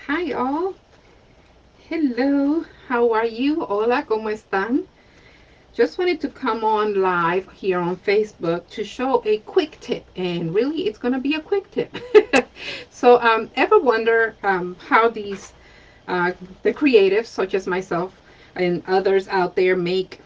Hi all. Hello. How are you? Hola, ¿cómo están? Just wanted to come on live here on Facebook to show a quick tip, and really it's going to be a quick tip. So, ever wonder how the creatives such as myself and others out there make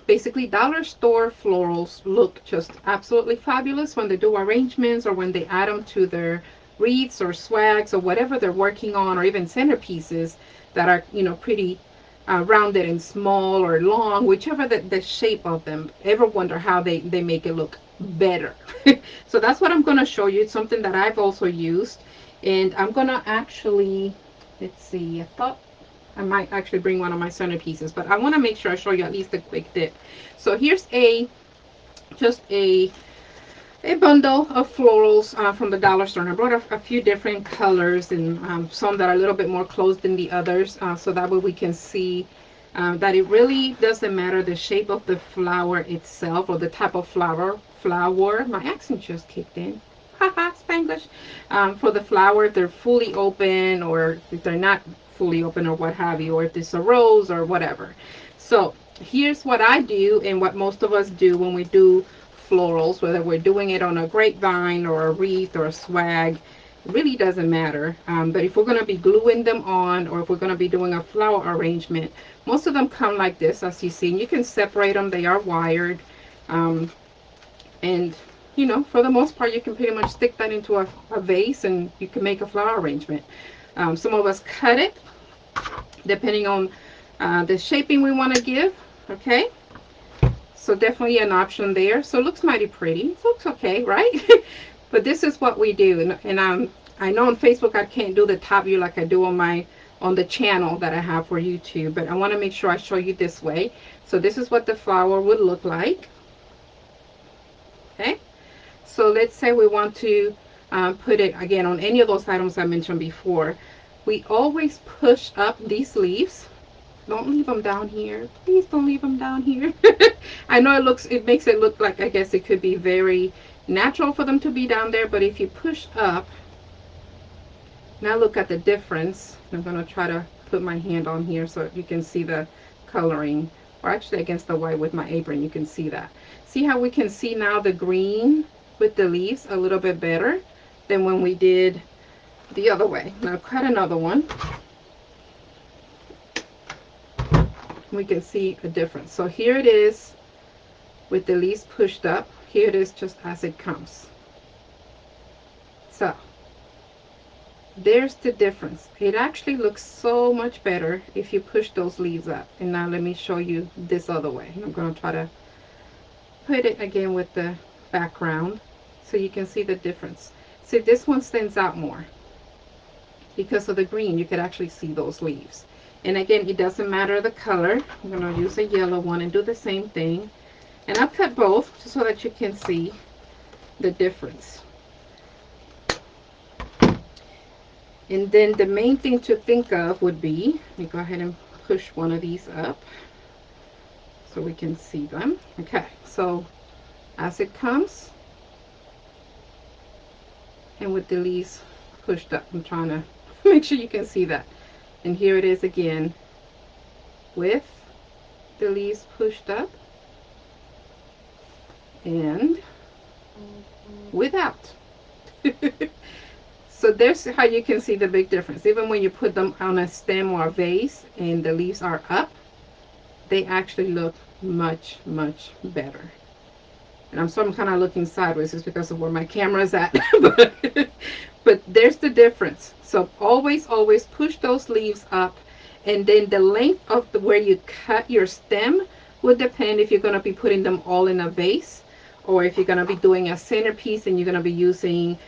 basically dollar store florals look just absolutely fabulous when they do arrangements or when they add them to their wreaths or swags or whatever they're working on, or even centerpieces that are, pretty rounded and small or long, whichever the shape of them. Ever wonder how they make it look better? So that's what I'm going to show you. It's something that I've also used, and I'm going to actually, let's see, I thought I might actually bring one of my centerpieces, but I want to make sure I show you at least a quick tip. So here's just a bundle of florals from the dollar store. And I brought a few different colors, and some that are a little bit more closed than the others, so that way we can see that it really doesn't matter the shape of the flower itself or the type of flower. My accent just kicked in. Haha, Spanglish. For the flower, if they're fully open or if they're not fully open or what have you, or if it's a rose or whatever. So here's what I do and what most of us do when we do florals, whether we're doing it on a grapevine or a wreath or a swag. It really doesn't matter. But if we're going to be gluing them on, or if we're going to be doing a flower arrangement, most of them come like this, as you see. And you can separate them. They are wired. Um, and for the most part, you can pretty much stick that into a vase and you can make a flower arrangement. Some of us cut it depending on the shaping we want to give. Okay, so definitely an option there. So it looks mighty pretty. It looks okay, right? But this is what we do. And I know on Facebook I can't do the top view like I do on the channel that I have for YouTube, but I want to make sure I show you this way. So this is what the flower would look like. Okay, so let's say we want to put it again on any of those items I mentioned before. We always push up these leaves. Don't leave them down here. Please don't leave them down here. I know it makes it look like, I guess it could be very natural for them to be down there, but if you push up, now look at the difference. I'm going to try to put my hand on here so you can see the coloring, or actually against the white with my apron, you can see that. See how we can see now the green with the leaves a little bit better than when we did the other way. Now cut another one. We can see a difference. So here it is with the leaves pushed up. Here it is just as it comes. So there's the difference. It actually looks so much better if you push those leaves up. And now let me show you this other way. I'm going to try to put it again with the background so you can see the difference. See, this one stands out more because of the green. You could actually see those leaves. And again, it doesn't matter the color. I'm going to use a yellow one and do the same thing. And I've cut both just so that you can see the difference. And then the main thing to think of would be, let me go ahead and push one of these up so we can see them. Okay, so as it comes, and with the leaves pushed up, I'm trying to make sure you can see that. And here it is again with the leaves pushed up and without. So there's how you can see the big difference. Even when you put them on a stem or a vase and the leaves are up, they actually look much, much better. And I'm kind of looking sideways just because of where my camera's at. but there's the difference. So always push those leaves up, and then the length of where you cut your stem would depend if you're going to be putting them all in a vase, or if you're going to be doing a centerpiece and you're going to be using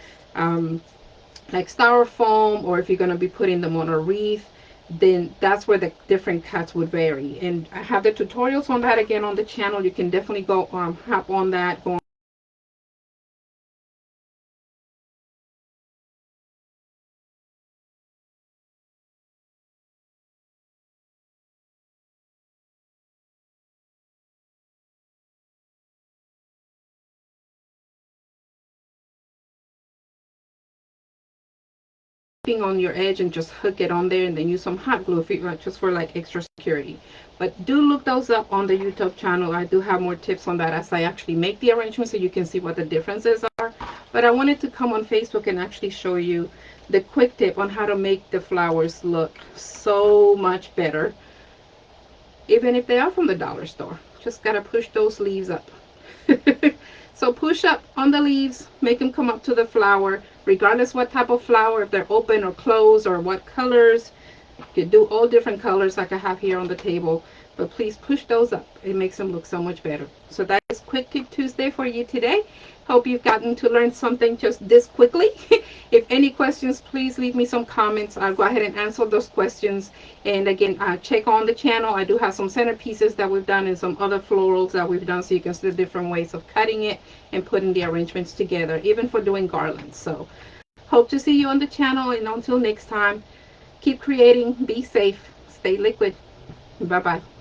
like styrofoam, or if you're going to be putting them on a wreath, then that's where the different cuts would vary. And I have the tutorials on that again on the channel. You can definitely go hop on that, go taping on your edge and just hook it on there, and then use some hot glue if you want, just for like extra security. But do look those up on the YouTube channel. I do have more tips on that as I actually make the arrangement, so you can see what the differences are. But I wanted to come on Facebook and actually show you the quick tip on how to make the flowers look so much better, even if they are from the dollar store. Just gotta push those leaves up. So push up on the leaves, make them come up to the flower, regardless what type of flower, if they're open or closed or what colors. You can do all different colors like I have here on the table, but please push those up. It makes them look so much better. So that is Quick Tip Tuesday for you today. Hope you've gotten to learn something just this quickly. If any questions, please leave me some comments. I'll go ahead and answer those questions. And again, check on the channel. I do have some centerpieces that we've done and some other florals that we've done, so you can see the different ways of cutting it and putting the arrangements together, even for doing garlands. So hope to see you on the channel, and until next time, keep creating, be safe, stay liquid. Bye bye.